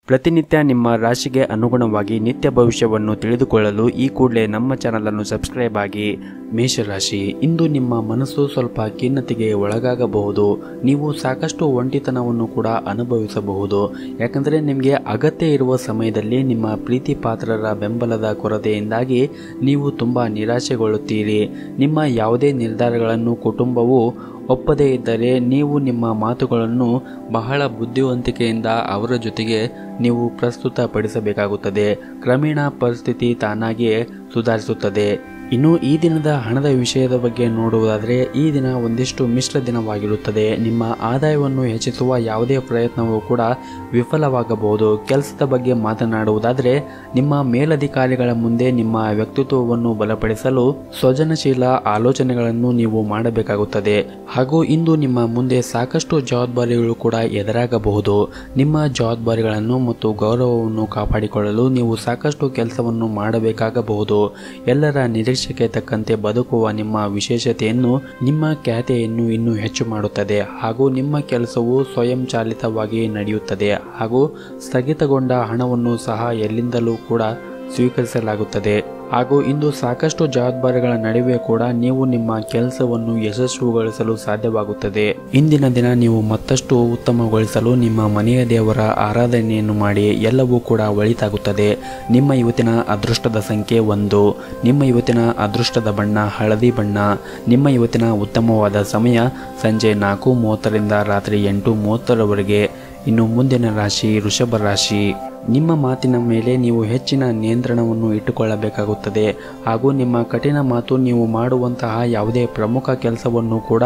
ಪ್ರತಿನಿತ್ಯ ನಿಮ್ಮ ರಾಶಿಗೆ ಅನುಗುಣವಾಗಿ ನಿತ್ಯ ಭವಿಷ್ಯವನ್ನು ತಿಳಿದುಕೊಳ್ಳಲು ಈ ಕೂಡಲೇ ನಮ್ಮ ಚಾನಲ್ ಅನ್ನು ಸಬ್ಸ್ಕ್ರೈಬ್ ಆಗಿ. ಮೇಷರಾಶಿ, ಇಂದು ನಿಮ್ಮ ಮನಸ್ಸು ಸ್ವಲ್ಪ ಖಿನ್ನತೆಗೆ ಒಳಗಾಗಬಹುದು. ನೀವು ಸಾಕಷ್ಟು ಒಂಟಿತನವನ್ನು ಕೂಡ ಅನುಭವಿಸಬಹುದು. ಯಾಕಂದರೆ ನಿಮಗೆ ಅಗತ್ಯ ಇರುವ ಸಮಯದಲ್ಲಿ ನಿಮ್ಮ ಪ್ರೀತಿ ಪಾತ್ರರ ಬೆಂಬಲದ ಕೊರತೆಯಿಂದಾಗಿ ನೀವು ತುಂಬ ನಿರಾಶೆಗೊಳ್ಳುತ್ತೀರಿ. ನಿಮ್ಮ ಯಾವುದೇ ನಿರ್ಧಾರಗಳನ್ನು ಕುಟುಂಬವು ಒಪ್ಪದೇ ಇದ್ದರೆ ನೀವು ನಿಮ್ಮ ಮಾತುಗಳನ್ನು ಬಹಳ ಬುದ್ಧಿವಂತಿಕೆಯಿಂದ ಅವರ ಜೊತೆಗೆ ನೀವು ಪ್ರಸ್ತುತಪಡಿಸಬೇಕಾಗುತ್ತದೆ. ಕ್ರಮೇಣ ಪರಿಸ್ಥಿತಿ ತಾನಾಗಿಯೇ ಸುಧಾರಿಸುತ್ತದೆ. ಇನ್ನು ಈ ದಿನದ ಹಣದ ವಿಷಯದ ಬಗ್ಗೆ ನೋಡುವುದಾದರೆ ಈ ದಿನ ಒಂದಿಷ್ಟು ಮಿಶ್ರ ದಿನವಾಗಿರುತ್ತದೆ. ನಿಮ್ಮ ಆದಾಯವನ್ನು ಹೆಚ್ಚಿಸುವ ಯಾವುದೇ ಪ್ರಯತ್ನವೂ ಕೂಡ ವಿಫಲವಾಗಬಹುದು. ಕೆಲಸದ ಬಗ್ಗೆ ಮಾತನಾಡುವುದಾದರೆ ನಿಮ್ಮ ಮೇಲಧಿಕಾರಿಗಳ ಮುಂದೆ ನಿಮ್ಮ ವ್ಯಕ್ತಿತ್ವವನ್ನು ಬಲಪಡಿಸಲು ಸೃಜನಶೀಲ ಆಲೋಚನೆಗಳನ್ನು ನೀವು ಮಾಡಬೇಕಾಗುತ್ತದೆ. ಹಾಗೂ ಇಂದು ನಿಮ್ಮ ಮುಂದೆ ಸಾಕಷ್ಟು ಜವಾಬ್ದಾರಿಗಳು ಕೂಡ ಎದುರಾಗಬಹುದು. ನಿಮ್ಮ ಜವಾಬ್ದಾರಿಗಳನ್ನು ಮತ್ತು ಗೌರವವನ್ನು ಕಾಪಾಡಿಕೊಳ್ಳಲು ನೀವು ಸಾಕಷ್ಟು ಕೆಲಸವನ್ನು ಮಾಡಬೇಕಾಗಬಹುದು. ಎಲ್ಲರ ನಿರೀಕ್ಷೆಗೆ ತಕ್ಕಂತೆ ಬದುಕುವ ನಿಮ್ಮ ವಿಶೇಷತೆಯನ್ನು ನಿಮ್ಮ ಖ್ಯಾತಿಯನ್ನು ಇನ್ನೂ ಹೆಚ್ಚು ಮಾಡುತ್ತದೆ. ಹಾಗೂ ನಿಮ್ಮ ಕೆಲಸವು ಸ್ವಯಂಚಾಲಿತವಾಗಿ ನಡೆಯುತ್ತದೆ. ಹಾಗೂ ಸ್ಥಗಿತಗೊಂಡ ಹಣವನ್ನು ಸಹ ಎಲ್ಲಿಂದಲೂ ಕೂಡ ಸ್ವೀಕರಿಸಲಾಗುತ್ತದೆ. ಹಾಗೂ ಇಂದು ಸಾಕಷ್ಟು ಜವಾಬ್ದಾರಿಗಳ ನಡುವೆ ಕೂಡ ನೀವು ನಿಮ್ಮ ಕೆಲಸವನ್ನು ಯಶಸ್ವಿಗೊಳಿಸಲು ಸಾಧ್ಯವಾಗುತ್ತದೆ. ಇಂದಿನ ದಿನ ನೀವು ಮತ್ತಷ್ಟು ಉತ್ತಮಗೊಳಿಸಲು ನಿಮ್ಮ ಮನೆಯ ದೇವರ ಆರಾಧನೆಯನ್ನು ಮಾಡಿ. ಎಲ್ಲವೂ ಕೂಡ ಒಳಿತಾಗುತ್ತದೆ. ನಿಮ್ಮ ಇವತ್ತಿನ ಅದೃಷ್ಟದ ಸಂಖ್ಯೆ 1. ನಿಮ್ಮ ಇವತ್ತಿನ ಅದೃಷ್ಟದ ಬಣ್ಣ ಹಳದಿ ಬಣ್ಣ. ನಿಮ್ಮ ಇವತ್ತಿನ ಉತ್ತಮವಾದ ಸಮಯ ಸಂಜೆ 4:30ರಿಂದ ರಾತ್ರಿ 8:30ರವರೆಗೆ. ಇನ್ನು ಮುಂದಿನ ರಾಶಿ ವೃಷಭ ರಾಶಿ. ನಿಮ್ಮ ಮಾತಿನ ಮೇಲೆ ನೀವು ಹೆಚ್ಚಿನ ನಿಯಂತ್ರಣವನ್ನು ಇಟ್ಟುಕೊಳ್ಳಬೇಕಾಗುತ್ತದೆ. ಹಾಗೂ ನಿಮ್ಮ ಕಠಿಣ ಮಾತು ನೀವು ಮಾಡುವಂತಹ ಯಾವುದೇ ಪ್ರಮುಖ ಕೆಲಸವನ್ನು ಕೂಡ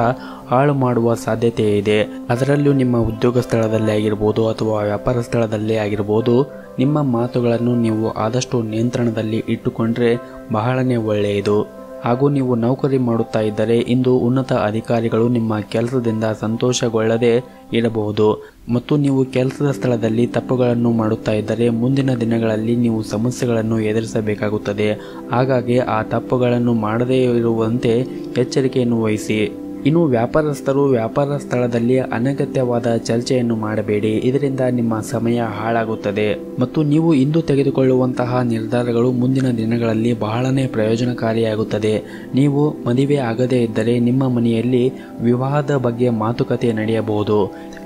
ಹಾಳು ಮಾಡುವ ಸಾಧ್ಯತೆ ಇದೆ. ಅದರಲ್ಲೂ ನಿಮ್ಮ ಉದ್ಯೋಗ ಸ್ಥಳದಲ್ಲೇ ಆಗಿರ್ಬೋದು ಅಥವಾ ವ್ಯಾಪಾರ ಸ್ಥಳದಲ್ಲೇ ಆಗಿರ್ಬೋದು. ನಿಮ್ಮ ಮಾತುಗಳನ್ನು ನೀವು ಆದಷ್ಟು ನಿಯಂತ್ರಣದಲ್ಲಿ ಇಟ್ಟುಕೊಂಡ್ರೆ ಬಹಳನೇ ಒಳ್ಳೆಯದು. ಹಾಗೂ ನೀವು ನೌಕರಿ ಮಾಡುತ್ತಾ ಇದ್ದರೆ ಇಂದು ಉನ್ನತ ಅಧಿಕಾರಿಗಳು ನಿಮ್ಮ ಕೆಲಸದಿಂದ ಸಂತೋಷಗೊಳ್ಳದೆ ಇರಬಹುದು. ಮತ್ತು ನೀವು ಕೆಲಸದ ಸ್ಥಳದಲ್ಲಿ ತಪ್ಪುಗಳನ್ನು ಮಾಡುತ್ತಾ ಇದ್ದರೆ ಮುಂದಿನ ದಿನಗಳಲ್ಲಿ ನೀವು ಸಮಸ್ಯೆಗಳನ್ನು ಎದುರಿಸಬೇಕಾಗುತ್ತದೆ. ಹಾಗಾಗಿ ಆ ತಪ್ಪುಗಳನ್ನು ಮಾಡದೇ ಇರುವಂತೆ ಎಚ್ಚರಿಕೆಯನ್ನು ವಹಿಸಿ. ಇನ್ನು ವ್ಯಾಪಾರಸ್ಥರು ವ್ಯಾಪಾರ ಸ್ಥಳದಲ್ಲಿ ಅನಗತ್ಯವಾದ ಚರ್ಚೆಯನ್ನು ಮಾಡಬೇಡಿ. ಇದರಿಂದ ನಿಮ್ಮ ಸಮಯ ಹಾಳಾಗುತ್ತದೆ. ಮತ್ತು ನೀವು ಇಂದು ತೆಗೆದುಕೊಳ್ಳುವಂತಹ ನಿರ್ಧಾರಗಳು ಮುಂದಿನ ದಿನಗಳಲ್ಲಿ ಬಹಳನೇ ಪ್ರಯೋಜನಕಾರಿಯಾಗುತ್ತದೆ. ನೀವು ಮದುವೆ ಆಗದೇ ಇದ್ದರೆ ನಿಮ್ಮ ಮನೆಯಲ್ಲಿ ವಿವಾಹದ ಬಗ್ಗೆ ಮಾತುಕತೆ ನಡೆಯಬಹುದು.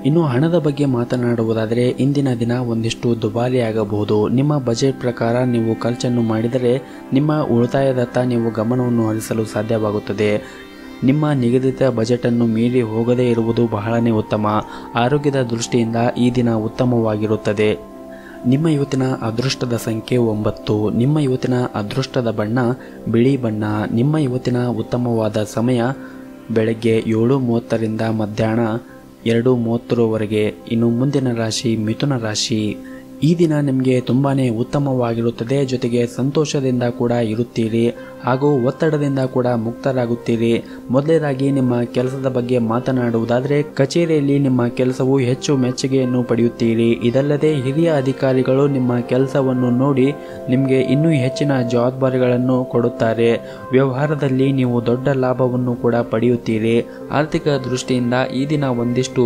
ಇನ್ನು ಹಣದ ಬಗ್ಗೆ ಮಾತನಾಡುವುದಾದರೆ ಇಂದಿನ ದಿನ ಒಂದಿಷ್ಟು ದುಬಾರಿಯಾಗಬಹುದು. ನಿಮ್ಮ ಬಜೆಟ್ ಪ್ರಕಾರ ನೀವು ಖರ್ಚನ್ನು ಮಾಡಿದರೆ ನಿಮ್ಮ ಉಳಿತಾಯದತ್ತ ನೀವು ಗಮನವನ್ನು ಹರಿಸಲು ಸಾಧ್ಯವಾಗುತ್ತದೆ. ನಿಮ್ಮ ನಿಗದಿತ ಬಜೆಟನ್ನು ಮೀರಿ ಹೋಗದೇ ಇರುವುದು ಬಹಳನೇ ಉತ್ತಮ. ಆರೋಗ್ಯದ ದೃಷ್ಟಿಯಿಂದ ಈ ದಿನ ಉತ್ತಮವಾಗಿರುತ್ತದೆ. ನಿಮ್ಮ ಇವತ್ತಿನ ಅದೃಷ್ಟದ ಸಂಖ್ಯೆ 9. ನಿಮ್ಮ ಇವತ್ತಿನ ಅದೃಷ್ಟದ ಬಣ್ಣ ಬಿಳಿ ಬಣ್ಣ. ನಿಮ್ಮ ಇವತ್ತಿನ ಉತ್ತಮವಾದ ಸಮಯ ಬೆಳಗ್ಗೆ 7:30ರಿಂದ ಮಧ್ಯಾಹ್ನ 2:30ರವರೆಗೆ. ಇನ್ನು ಮುಂದಿನ ರಾಶಿ ಮಿಥುನ ರಾಶಿ. ಈ ದಿನ ನಿಮಗೆ ತುಂಬಾ ಉತ್ತಮವಾಗಿರುತ್ತದೆ. ಜೊತೆಗೆ ಸಂತೋಷದಿಂದ ಕೂಡ ಇರುತ್ತೀರಿ. ಹಾಗೂ ಒತ್ತಡದಿಂದ ಕೂಡ ಮುಕ್ತರಾಗುತ್ತೀರಿ. ಮೊದಲನೇದಾಗಿ ನಿಮ್ಮ ಕೆಲಸದ ಬಗ್ಗೆ ಮಾತನಾಡುವುದಾದರೆ ಕಚೇರಿಯಲ್ಲಿ ನಿಮ್ಮ ಕೆಲಸವು ಹೆಚ್ಚು ಮೆಚ್ಚುಗೆಯನ್ನು ಪಡೆಯುತ್ತೀರಿ. ಇದಲ್ಲದೆ ಹಿರಿಯ ಅಧಿಕಾರಿಗಳು ನಿಮ್ಮ ಕೆಲಸವನ್ನು ನೋಡಿ ನಿಮಗೆ ಇನ್ನೂ ಹೆಚ್ಚಿನ ಜವಾಬ್ದಾರಿಗಳನ್ನು ಕೊಡುತ್ತಾರೆ. ವ್ಯವಹಾರದಲ್ಲಿ ನೀವು ದೊಡ್ಡ ಲಾಭವನ್ನು ಕೂಡ ಪಡೆಯುತ್ತೀರಿ. ಆರ್ಥಿಕ ದೃಷ್ಟಿಯಿಂದ ಈ ದಿನ ಒಂದಿಷ್ಟು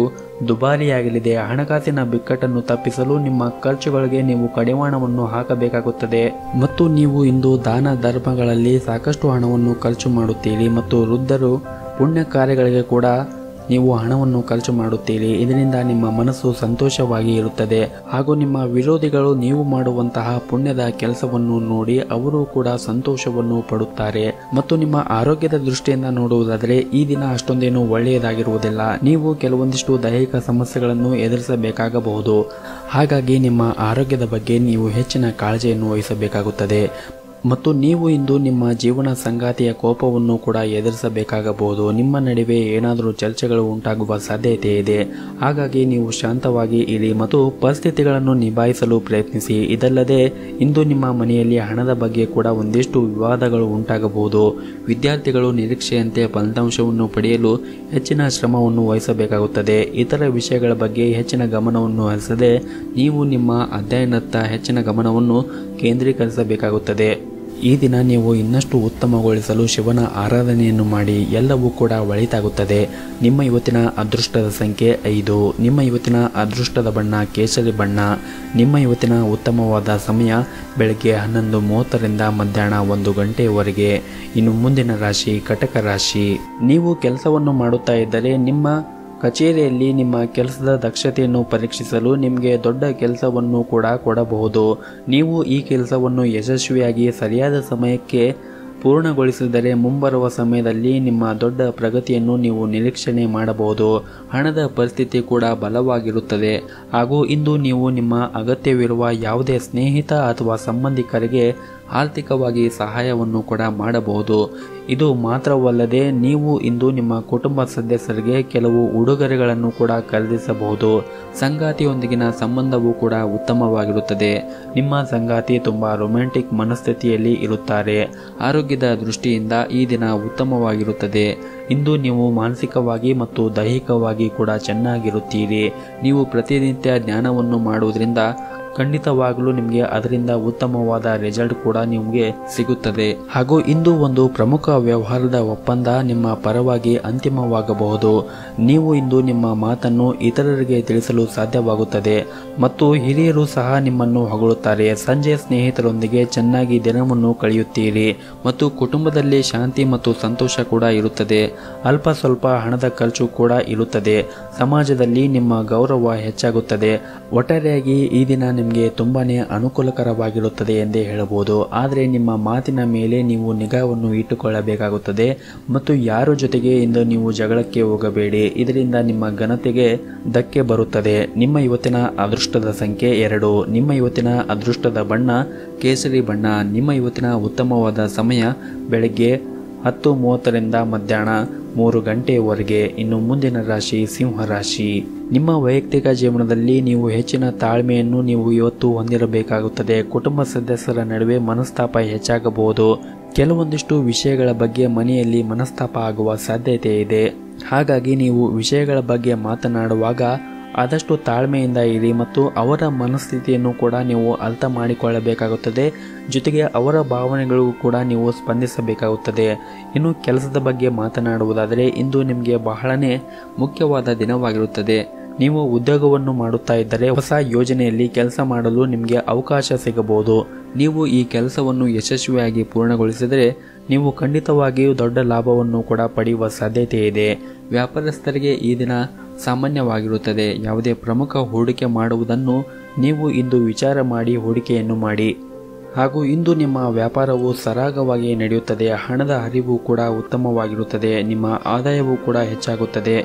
ದುಬಾರಿಯಾಗಲಿದೆ. ಹಣಕಾಸಿನ ಬಿಕ್ಕಟ್ಟನ್ನು ತಪ್ಪಿಸಲು ನಿಮ್ಮ ಖರ್ಚುಗಳಿಗೆ ನೀವು ಕಡಿವಾಣವನ್ನು ಹಾಕಬೇಕಾಗುತ್ತದೆ. ಮತ್ತು ನೀವು ಇಂದು ದಾನ ಧರ್ಮಗಳಲ್ಲಿ ಸಾಕಷ್ಟು ಹಣವನ್ನು ಖರ್ಚು ಮಾಡುತ್ತೀರಿ. ಮತ್ತು ವೃದ್ಧರು ಪುಣ್ಯ ಕಾರ್ಯಗಳಿಗೆ ಕೂಡ ನೀವು ಹಣವನ್ನು ಖರ್ಚು ಮಾಡುತ್ತೀರಿ. ಇದರಿಂದ ನಿಮ್ಮ ಮನಸ್ಸು ಸಂತೋಷವಾಗಿ ಇರುತ್ತದೆ. ಹಾಗೂ ನಿಮ್ಮ ವಿರೋಧಿಗಳು ನೀವು ಮಾಡುವಂತಹ ಪುಣ್ಯದ ಕೆಲಸವನ್ನು ನೋಡಿ ಅವರು ಕೂಡ ಸಂತೋಷವನ್ನು ಪಡುತ್ತಾರೆ. ಮತ್ತು ನಿಮ್ಮ ಆರೋಗ್ಯದ ದೃಷ್ಟಿಯಿಂದ ನೋಡುವುದಾದರೆ ಈ ದಿನ ಅಷ್ಟೊಂದೇನು ಒಳ್ಳೆಯದಾಗಿರುವುದಿಲ್ಲ. ನೀವು ಕೆಲವೊಂದಿಷ್ಟು ದೈಹಿಕ ಸಮಸ್ಯೆಗಳನ್ನು ಎದುರಿಸಬೇಕಾಗಬಹುದು. ಹಾಗಾಗಿ ನಿಮ್ಮ ಆರೋಗ್ಯದ ಬಗ್ಗೆ ನೀವು ಹೆಚ್ಚಿನ ಕಾಳಜಿಯನ್ನು ವಹಿಸಬೇಕಾಗುತ್ತದೆ. ಮತ್ತು ನೀವು ಇಂದು ನಿಮ್ಮ ಜೀವನ ಸಂಗಾತಿಯ ಕೋಪವನ್ನು ಕೂಡ ಎದುರಿಸಬೇಕಾಗಬಹುದು. ನಿಮ್ಮ ನಡುವೆ ಏನಾದರೂ ಚರ್ಚೆಗಳು ಉಂಟಾಗುವ ಸಾಧ್ಯತೆ ಇದೆ. ಹಾಗಾಗಿ ನೀವು ಶಾಂತವಾಗಿ ಇರಿ ಮತ್ತು ಪರಿಸ್ಥಿತಿಗಳನ್ನು ನಿಭಾಯಿಸಲು ಪ್ರಯತ್ನಿಸಿ. ಇದಲ್ಲದೆ ಇಂದು ನಿಮ್ಮ ಮನೆಯಲ್ಲಿ ಹಣದ ಬಗ್ಗೆ ಕೂಡ ಒಂದಿಷ್ಟು ವಿವಾದಗಳು ಉಂಟಾಗಬಹುದು. ವಿದ್ಯಾರ್ಥಿಗಳು ನಿರೀಕ್ಷೆಯಂತೆ ಫಲಿತಾಂಶವನ್ನು ಪಡೆಯಲು ಹೆಚ್ಚಿನ ಶ್ರಮವನ್ನು ವಹಿಸಬೇಕಾಗುತ್ತದೆ. ಇತರ ವಿಷಯಗಳ ಬಗ್ಗೆ ಹೆಚ್ಚಿನ ಗಮನವನ್ನು ಹರಿಸದೆ ನೀವು ನಿಮ್ಮ ಅಧ್ಯಯನದತ್ತ ಹೆಚ್ಚಿನ ಗಮನವನ್ನು ಕೇಂದ್ರೀಕರಿಸಬೇಕಾಗುತ್ತದೆ. ಈ ದಿನ ನೀವು ಇನ್ನಷ್ಟು ಉತ್ತಮಗೊಳಿಸಲು ಶಿವನ ಆರಾಧನೆಯನ್ನು ಮಾಡಿ, ಎಲ್ಲವೂ ಕೂಡ ಒಳಿತಾಗುತ್ತದೆ. ನಿಮ್ಮ ಇವತ್ತಿನ ಅದೃಷ್ಟದ ಸಂಖ್ಯೆ 5. ನಿಮ್ಮ ಇವತ್ತಿನ ಅದೃಷ್ಟದ ಬಣ್ಣ ಕೇಸರಿ ಬಣ್ಣ. ನಿಮ್ಮ ಇವತ್ತಿನ ಉತ್ತಮವಾದ ಸಮಯ ಬೆಳಗ್ಗೆ 11:30ರಿಂದ ಮಧ್ಯಾಹ್ನ 1 ಗಂಟೆಯವರೆಗೆ. ಇನ್ನು ಮುಂದಿನ ರಾಶಿ ಕಟಕ ರಾಶಿ. ನೀವು ಕೆಲಸವನ್ನು ಮಾಡುತ್ತಾ ಇದ್ದರೆ ನಿಮ್ಮ ಕಚೇರಿಯಲ್ಲಿ ನಿಮ್ಮ ಕೆಲಸದ ದಕ್ಷತೆಯನ್ನು ಪರೀಕ್ಷಿಸಲು ನಿಮಗೆ ದೊಡ್ಡ ಕೆಲಸವನ್ನು ಕೂಡ ಕೊಡಬಹುದು. ನೀವು ಈ ಕೆಲಸವನ್ನು ಯಶಸ್ವಿಯಾಗಿ ಸರಿಯಾದ ಸಮಯಕ್ಕೆ ಪೂರ್ಣಗೊಳಿಸಿದರೆ ಮುಂಬರುವ ಸಮಯದಲ್ಲಿ ನಿಮ್ಮ ದೊಡ್ಡ ಪ್ರಗತಿಯನ್ನು ನೀವು ನಿರೀಕ್ಷಣೆ ಮಾಡಬಹುದು. ಹಣದ ಪರಿಸ್ಥಿತಿ ಕೂಡ ಬಲವಾಗಿರುತ್ತದೆ ಹಾಗೂ ಇಂದು ನೀವು ನಿಮ್ಮ ಅಗತ್ಯವಿರುವ ಯಾವುದೇ ಸ್ನೇಹಿತ ಅಥವಾ ಸಂಬಂಧಿಕರಿಗೆ ಆರ್ಥಿಕವಾಗಿ ಸಹಾಯವನ್ನು ಕೂಡ ಮಾಡಬಹುದು. ಇದು ಮಾತ್ರವಲ್ಲದೆ ನೀವು ಇಂದು ನಿಮ್ಮ ಕುಟುಂಬ ಸದಸ್ಯರಿಗೆ ಕೆಲವು ಉಡುಗೊರೆಗಳನ್ನು ಕೂಡ ಖರೀದಿಸಬಹುದು. ಸಂಗಾತಿಯೊಂದಿಗಿನ ಸಂಬಂಧವೂ ಕೂಡ ಉತ್ತಮವಾಗಿರುತ್ತದೆ. ನಿಮ್ಮ ಸಂಗಾತಿ ತುಂಬ ರೊಮ್ಯಾಂಟಿಕ್ ಮನಸ್ಥಿತಿಯಲ್ಲಿ ಇರುತ್ತಾರೆ. ಆರೋಗ್ಯದ ದೃಷ್ಟಿಯಿಂದ ಈ ದಿನ ಉತ್ತಮವಾಗಿರುತ್ತದೆ. ಇಂದು ನೀವು ಮಾನಸಿಕವಾಗಿ ಮತ್ತು ದೈಹಿಕವಾಗಿ ಕೂಡ ಚೆನ್ನಾಗಿರುತ್ತೀರಿ. ನೀವು ಪ್ರತಿನಿತ್ಯ ಧ್ಯಾನವನ್ನು ಮಾಡುವುದರಿಂದ ಖಂಡಿತವಾಗಲೂ ನಿಮಗೆ ಅದರಿಂದ ಉತ್ತಮವಾದ ರಿಸಲ್ಟ್ ಕೂಡ ನಿಮಗೆ ಸಿಗುತ್ತದೆ. ಹಾಗೂ ಇಂದು ಒಂದು ಪ್ರಮುಖ ವ್ಯವಹಾರದ ಒಪ್ಪಂದ ನಿಮ್ಮ ಪರವಾಗಿ ಅಂತಿಮವಾಗಬಹುದು. ನೀವು ಇಂದು ನಿಮ್ಮ ಮಾತನ್ನು ಇತರರಿಗೆ ತಿಳಿಸಲು ಸಾಧ್ಯವಾಗುತ್ತದೆ ಮತ್ತು ಹಿರಿಯರು ಸಹ ನಿಮ್ಮನ್ನು ಹೊಗಳುತ್ತಾರೆ. ಸಂಜೆ ಸ್ನೇಹಿತರೊಂದಿಗೆ ಚೆನ್ನಾಗಿ ದಿನವನ್ನು ಕಳೆಯುತ್ತೀರಿ ಮತ್ತು ಕುಟುಂಬದಲ್ಲಿ ಶಾಂತಿ ಮತ್ತು ಸಂತೋಷ ಕೂಡ ಇರುತ್ತದೆ. ಅಲ್ಪ ಸ್ವಲ್ಪ ಹಣದ ಖರ್ಚು ಕೂಡ ಇರುತ್ತದೆ. ಸಮಾಜದಲ್ಲಿ ನಿಮ್ಮ ಗೌರವ ಹೆಚ್ಚಾಗುತ್ತದೆ. ಒಟ್ಟಾರೆಯಾಗಿ ಈ ದಿನ ನಿಮಗೆ ತುಂಬಾನೇ ಅನುಕೂಲಕರವಾಗಿರುತ್ತದೆ ಎಂದೇ ಹೇಳಬಹುದು. ಆದರೆ ನಿಮ್ಮ ಮಾತಿನ ಮೇಲೆ ನೀವು ನಿಗಾವನ್ನು ಇಟ್ಟುಕೊಳ್ಳಬೇಕಾಗುತ್ತದೆ ಮತ್ತು ಯಾರ ಜೊತೆಗೆ ಇಂದು ನೀವು ಜಗಳಕ್ಕೆ ಹೋಗಬೇಡಿ. ಇದರಿಂದ ನಿಮ್ಮ ಘನತೆಗೆ ಧಕ್ಕೆ ಬರುತ್ತದೆ. ನಿಮ್ಮ ಇವತ್ತಿನ ಅದೃಷ್ಟದ ಸಂಖ್ಯೆ 2. ನಿಮ್ಮ ಇವತ್ತಿನ ಅದೃಷ್ಟದ ಬಣ್ಣ ಕೇಸರಿ ಬಣ್ಣ. ನಿಮ್ಮ ಇವತ್ತಿನ ಉತ್ತಮವಾದ ಸಮಯ ಬೆಳಗ್ಗೆ 10:30ರಿಂದ ಮಧ್ಯಾಹ್ನ 3 ಗಂಟೆಯವರೆಗೆ. ಇನ್ನು ಮುಂದಿನ ರಾಶಿ ಸಿಂಹ ರಾಶಿ. ನಿಮ್ಮ ವೈಯಕ್ತಿಕ ಜೀವನದಲ್ಲಿ ನೀವು ಹೆಚ್ಚಿನ ತಾಳ್ಮೆಯನ್ನು ನೀವು ಇವತ್ತು ಹೊಂದಿರಬೇಕಾಗುತ್ತದೆ. ಕುಟುಂಬ ಸದಸ್ಯರ ನಡುವೆ ಮನಸ್ತಾಪ ಹೆಚ್ಚಾಗಬಹುದು. ಕೆಲವೊಂದಿಷ್ಟು ವಿಷಯಗಳ ಬಗ್ಗೆ ಮನೆಯಲ್ಲಿ ಮನಸ್ತಾಪ ಆಗುವ ಸಾಧ್ಯತೆ ಇದೆ. ಹಾಗಾಗಿ ನೀವು ವಿಷಯಗಳ ಬಗ್ಗೆ ಮಾತನಾಡುವಾಗ ಆದಷ್ಟು ತಾಳ್ಮೆಯಿಂದ ಇರಿ ಮತ್ತು ಅವರ ಮನಸ್ಥಿತಿಯನ್ನು ಕೂಡ ನೀವು ಅರ್ಥ ಮಾಡಿಕೊಳ್ಳಬೇಕಾಗುತ್ತದೆ. ಜೊತೆಗೆ ಅವರ ಭಾವನೆಗಳಿಗೂ ಕೂಡ ನೀವು ಸ್ಪಂದಿಸಬೇಕಾಗುತ್ತದೆ. ಇನ್ನು ಕೆಲಸದ ಬಗ್ಗೆ ಮಾತನಾಡುವುದಾದರೆ ಇಂದು ನಿಮಗೆ ಬಹಳನೇ ಮುಖ್ಯವಾದ ದಿನವಾಗಿರುತ್ತದೆ. ನೀವು ಉದ್ಯೋಗವನ್ನು ಮಾಡುತ್ತಾ ಇದ್ದರೆ ಹೊಸ ಯೋಜನೆಯಲ್ಲಿ ಕೆಲಸ ಮಾಡಲು ನಿಮಗೆ ಅವಕಾಶ ಸಿಗಬಹುದು. ನೀವು ಈ ಕೆಲಸವನ್ನು ಯಶಸ್ವಿಯಾಗಿ ಪೂರ್ಣಗೊಳಿಸಿದರೆ ನೀವು ಖಂಡಿತವಾಗಿಯೂ ದೊಡ್ಡ ಲಾಭವನ್ನು ಕೂಡ ಪಡೆಯುವ ಸಾಧ್ಯತೆ ಇದೆ. ವ್ಯಾಪಾರಸ್ಥರಿಗೆ ಈ ದಿನ ಸಾಮಾನ್ಯವಾಗಿರುತ್ತದೆ. ಯಾವುದೇ ಪ್ರಮುಖ ಹೂಡಿಕೆ ಮಾಡುವುದನ್ನು ನೀವು ಇಂದು ವಿಚಾರ ಮಾಡಿ ಹೂಡಿಕೆಯನ್ನು ಮಾಡಿ. ಹಾಗೂ ಇಂದು ನಿಮ್ಮ ವ್ಯಾಪಾರವು ಸರಾಗವಾಗಿ ನಡೆಯುತ್ತದೆ. ಹಣದ ಹರಿವು ಕೂಡ ಉತ್ತಮವಾಗಿರುತ್ತದೆ. ನಿಮ್ಮ ಆದಾಯವೂ ಕೂಡ ಹೆಚ್ಚಾಗುತ್ತದೆ.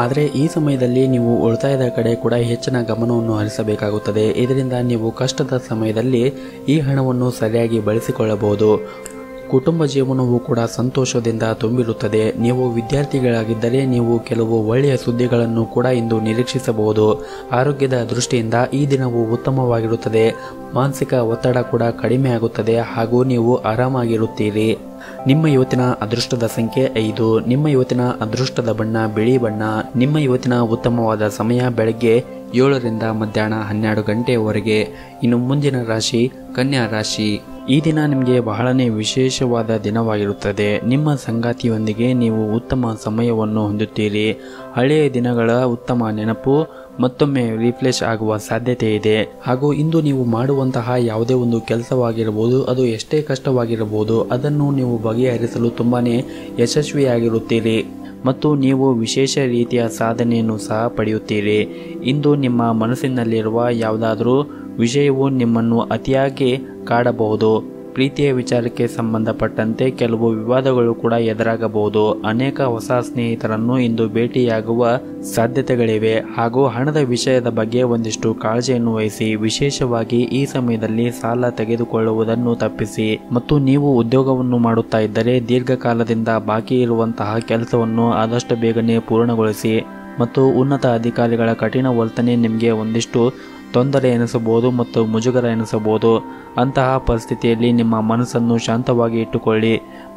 ಆದರೆ ಈ ಸಮಯದಲ್ಲಿ ನೀವು ಉಳಿತಾಯದ ಕಡೆ ಕೂಡ ಹೆಚ್ಚಿನ ಗಮನವನ್ನು ಹರಿಸಬೇಕಾಗುತ್ತದೆ. ಇದರಿಂದ ನೀವು ಕಷ್ಟದ ಸಮಯದಲ್ಲಿ ಈ ಹಣವನ್ನು ಸರಿಯಾಗಿ ಬಳಸಿಕೊಳ್ಳಬಹುದು. ಕುಟುಂಬ ಜೀವನವೂ ಕೂಡ ಸಂತೋಷದಿಂದ ತುಂಬಿರುತ್ತದೆ. ನೀವು ವಿದ್ಯಾರ್ಥಿಗಳಾಗಿದ್ದರೆ ನೀವು ಕೆಲವು ಒಳ್ಳೆಯ ಸುದ್ದಿಗಳನ್ನು ಕೂಡ ಇಂದು ನಿರೀಕ್ಷಿಸಬಹುದು. ಆರೋಗ್ಯದ ದೃಷ್ಟಿಯಿಂದ ಈ ದಿನವು ಉತ್ತಮವಾಗಿರುತ್ತದೆ. ಮಾನಸಿಕ ಒತ್ತಡ ಕೂಡ ಕಡಿಮೆ ಆಗುತ್ತದೆ ಹಾಗೂ ನೀವು ಆರಾಮಾಗಿರುತ್ತೀರಿ. ನಿಮ್ಮ ಇವತ್ತಿನ ಅದೃಷ್ಟದ ಸಂಖ್ಯೆ 5. ನಿಮ್ಮ ಇವತ್ತಿನ ಅದೃಷ್ಟದ ಬಣ್ಣ ಬಿಳಿ ಬಣ್ಣ. ನಿಮ್ಮ ಇವತ್ತಿನ ಉತ್ತಮವಾದ ಸಮಯ ಬೆಳಗ್ಗೆ 7ರಿಂದ ಮಧ್ಯಾಹ್ನ 12 ಗಂಟೆಯವರೆಗೆ. ಇನ್ನು ಮುಂದಿನ ರಾಶಿ ಕನ್ಯಾ ರಾಶಿ. ಈ ದಿನ ನಿಮಗೆ ಬಹಳನೇ ವಿಶೇಷವಾದ ದಿನವಾಗಿರುತ್ತದೆ. ನಿಮ್ಮ ಸಂಗಾತಿಯೊಂದಿಗೆ ನೀವು ಉತ್ತಮ ಸಮಯವನ್ನು ಹೊಂದುತ್ತೀರಿ. ಹಳೆಯ ದಿನಗಳ ಉತ್ತಮ ನೆನಪು ಮತ್ತೊಮ್ಮೆ ರಿಫ್ರೆಶ್ ಆಗುವ ಸಾಧ್ಯತೆ ಇದೆ. ಹಾಗೂ ಇಂದು ನೀವು ಮಾಡುವಂತಹ ಯಾವುದೇ ಒಂದು ಕೆಲಸವಾಗಿರಬಹುದು, ಅದು ಎಷ್ಟೇ ಕಷ್ಟವಾಗಿರಬಹುದು, ಅದನ್ನು ನೀವು ಬಗೆಹರಿಸಲು ತುಂಬಾನೇ ಯಶಸ್ವಿಯಾಗಿರುತ್ತೀರಿ ಮತ್ತು ನೀವು ವಿಶೇಷ ರೀತಿಯ ಸಾಧನೆಯನ್ನು ಸಹ ಪಡೆಯುತ್ತೀರಿ. ಇಂದು ನಿಮ್ಮ ಮನಸ್ಸಿನಲ್ಲಿರುವ ಯಾವುದಾದರೂ ವಿಷಯವು ನಿಮ್ಮನ್ನು ಅತಿಯಾಗಿ ಕಾಡಬಹುದು. ಪ್ರೀತಿಯ ವಿಚಾರಕ್ಕೆ ಸಂಬಂಧಪಟ್ಟಂತೆ ಕೆಲವು ವಿವಾದಗಳು ಕೂಡ ಎದುರಾಗಬಹುದು. ಅನೇಕ ಹೊಸ ಸ್ನೇಹಿತರನ್ನು ಇಂದು ಭೇಟಿಯಾಗುವ ಸಾಧ್ಯತೆಗಳಿವೆ. ಹಾಗೂ ಹಣದ ವಿಷಯದ ಬಗ್ಗೆ ಒಂದಿಷ್ಟು ಕಾಳಜಿಯನ್ನು ವಹಿಸಿ. ವಿಶೇಷವಾಗಿ ಈ ಸಮಯದಲ್ಲಿ ಸಾಲ ತೆಗೆದುಕೊಳ್ಳುವುದನ್ನು ತಪ್ಪಿಸಿ. ಮತ್ತು ನೀವು ಉದ್ಯೋಗವನ್ನು ಮಾಡುತ್ತಾ ಇದ್ದರೆ ದೀರ್ಘಕಾಲದಿಂದ ಬಾಕಿ ಇರುವಂತಹ ಕೆಲಸವನ್ನು ಆದಷ್ಟು ಬೇಗನೆ ಪೂರ್ಣಗೊಳಿಸಿ. ಮತ್ತು ಉನ್ನತ ಅಧಿಕಾರಿಗಳ ಕಠಿಣ ವರ್ತನೆ ನಿಮಗೆ ಒಂದಿಷ್ಟು ತೊಂದರೆ ಎನಿಸಬಹುದು ಮತ್ತು ಮುಜುಗರ ಎನಿಸಬಹುದು. ಅಂತಹ ಪರಿಸ್ಥಿತಿಯಲ್ಲಿ ನಿಮ್ಮ ಮನಸ್ಸನ್ನು ಶಾಂತವಾಗಿ ಇಟ್ಟುಕೊಳ್ಳಿ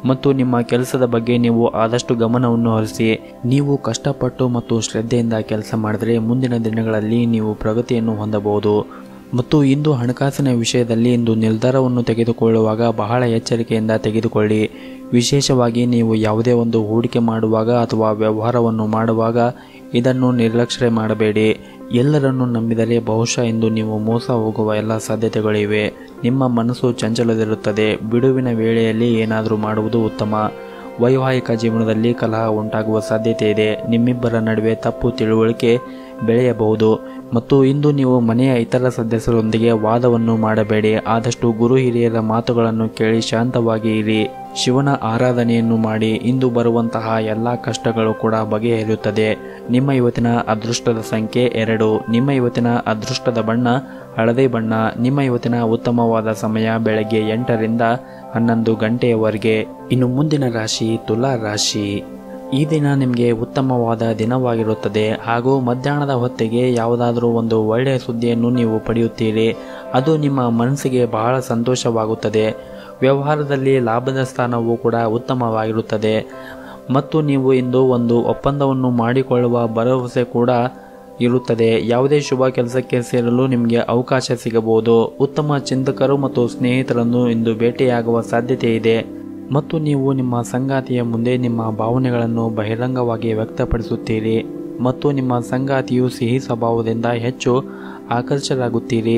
ಮತ್ತು ನಿಮ್ಮ ಕೆಲಸದ ಬಗ್ಗೆ ನೀವು ಆದಷ್ಟು ಗಮನವನ್ನು ಹರಿಸಿ. ನೀವು ಕಷ್ಟಪಟ್ಟು ಮತ್ತು ಶ್ರದ್ಧೆಯಿಂದ ಕೆಲಸ ಮಾಡಿದರೆ ಮುಂದಿನ ದಿನಗಳಲ್ಲಿ ನೀವು ಪ್ರಗತಿಯನ್ನು ಹೊಂದಬಹುದು. ಮತ್ತು ಇಂದು ಹಣಕಾಸಿನ ವಿಷಯದಲ್ಲಿ ಇಂದು ನಿರ್ಧಾರವನ್ನು ತೆಗೆದುಕೊಳ್ಳುವಾಗ ಬಹಳ ಎಚ್ಚರಿಕೆಯಿಂದ ತೆಗೆದುಕೊಳ್ಳಿ. ವಿಶೇಷವಾಗಿ ನೀವು ಯಾವುದೇ ಒಂದು ಹೂಡಿಕೆ ಮಾಡುವಾಗ ಅಥವಾ ವ್ಯವಹಾರವನ್ನು ಮಾಡುವಾಗ ಇದನ್ನು ನಿರ್ಲಕ್ಷ್ಯ ಮಾಡಬೇಡಿ. ಎಲ್ಲರನ್ನು ನಂಬಿದರೆ ಬಹುಶಃ ಇಂದು ನೀವು ಮೋಸ ಹೋಗುವ ಎಲ್ಲ ಸಾಧ್ಯತೆಗಳಿವೆ. ನಿಮ್ಮ ಮನಸ್ಸು ಚಂಚಲದಿರುತ್ತದೆ. ಬಿಡುವಿನ ವೇಳೆಯಲ್ಲಿ ಏನಾದರೂ ಮಾಡುವುದು ಉತ್ತಮ. ವೈವಾಹಿಕ ಜೀವನದಲ್ಲಿ ಕಲಹ ಉಂಟಾಗುವ ಸಾಧ್ಯತೆ ಇದೆ. ನಿಮ್ಮಿಬ್ಬರ ನಡುವೆ ತಪ್ಪು ತಿಳುವಳಿಕೆ ಬೆಳೆಯಬಹುದು ಮತ್ತು ಇಂದು ನೀವು ಮನೆಯ ಇತರ ಸದಸ್ಯರೊಂದಿಗೆ ವಾದವನ್ನು ಮಾಡಬೇಡಿ. ಆದಷ್ಟು ಗುರು ಹಿರಿಯರ ಮಾತುಗಳನ್ನು ಕೇಳಿ ಶಾಂತವಾಗಿ ಇರಿ. ಶಿವನ ಆರಾಧನೆಯನ್ನು ಮಾಡಿ. ಇಂದು ಬರುವಂತಹ ಎಲ್ಲ ಕಷ್ಟಗಳು ಕೂಡ ಬಗೆಹರಿಯುತ್ತದೆ. ನಿಮ್ಮ ಇವತ್ತಿನ ಅದೃಷ್ಟದ ಸಂಖ್ಯೆ 2. ನಿಮ್ಮ ಇವತ್ತಿನ ಅದೃಷ್ಟದ ಬಣ್ಣ ಹಳದಿ ಬಣ್ಣ. ನಿಮ್ಮ ಇವತ್ತಿನ ಉತ್ತಮವಾದ ಸಮಯ ಬೆಳಗ್ಗೆ 8 ರಿಂದ 11 ಗಂಟೆಯವರೆಗೆ. ಇನ್ನು ಮುಂದಿನ ರಾಶಿ ತುಲಾ ರಾಶಿ. ಈ ದಿನ ನಿಮಗೆ ಉತ್ತಮವಾದ ದಿನವಾಗಿರುತ್ತದೆ ಹಾಗೂ ಮಧ್ಯಾಹ್ನದ ಹೊತ್ತಿಗೆ ಯಾವುದಾದರೂ ಒಂದು ಒಳ್ಳೆಯ ಸುದ್ದಿಯನ್ನು ನೀವು ಪಡೆಯುತ್ತೀರಿ. ಅದು ನಿಮ್ಮ ಮನಸ್ಸಿಗೆ ಬಹಳ ಸಂತೋಷವಾಗುತ್ತದೆ. ವ್ಯವಹಾರದಲ್ಲಿ ಲಾಭದ ಸ್ಥಾನವೂ ಕೂಡ ಉತ್ತಮವಾಗಿರುತ್ತದೆ ಮತ್ತು ನೀವು ಇಂದು ಒಂದು ಒಪ್ಪಂದವನ್ನು ಮಾಡಿಕೊಳ್ಳುವ ಭರವಸೆ ಕೂಡ ಇರುತ್ತದೆ. ಯಾವುದೇ ಶುಭ ಕೆಲಸಕ್ಕೆ ಸೇರಲು ನಿಮಗೆ ಅವಕಾಶ ಸಿಗಬಹುದು. ಉತ್ತಮ ಚಿಂತಕರು ಮತ್ತು ಸ್ನೇಹಿತರನ್ನು ಇಂದು ಭೇಟಿಯಾಗುವ ಸಾಧ್ಯತೆ ಇದೆ ಮತ್ತು ನೀವು ನಿಮ್ಮ ಸಂಗಾತಿಯ ಮುಂದೆ ನಿಮ್ಮ ಭಾವನೆಗಳನ್ನು ಬಹಿರಂಗವಾಗಿ ವ್ಯಕ್ತಪಡಿಸುತ್ತೀರಿ ಮತ್ತು ನಿಮ್ಮ ಸಂಗಾತಿಯು ಸಿಹಿ ಸ್ವಭಾವದಿಂದ ಹೆಚ್ಚು ಆಕರ್ಷರಾಗುತ್ತೀರಿ.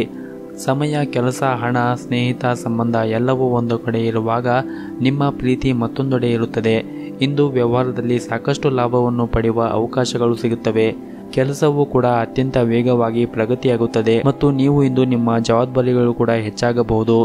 ಸಮಯ, ಕೆಲಸ, ಹಣ, ಸ್ನೇಹಿತ ಸಂಬಂಧ ಎಲ್ಲವೂ ಒಂದು ಕಡೆ ಇರುವಾಗ ನಿಮ್ಮ ಪ್ರೀತಿ ಮತ್ತೊಂದೆಡೆ ಇರುತ್ತದೆ. ಇಂದು ವ್ಯವಹಾರದಲ್ಲಿ ಸಾಕಷ್ಟು ಲಾಭವನ್ನು ಪಡೆಯುವ ಅವಕಾಶಗಳು ಸಿಗುತ್ತವೆ. ಕೆಲಸವೂ ಕೂಡ ಅತ್ಯಂತ ವೇಗವಾಗಿ ಪ್ರಗತಿಯಾಗುತ್ತದೆ ಮತ್ತು ನೀವು ಇಂದು ನಿಮ್ಮ ಜವಾಬ್ದಾರಿಗಳು ಕೂಡ ಹೆಚ್ಚಾಗಬಹುದು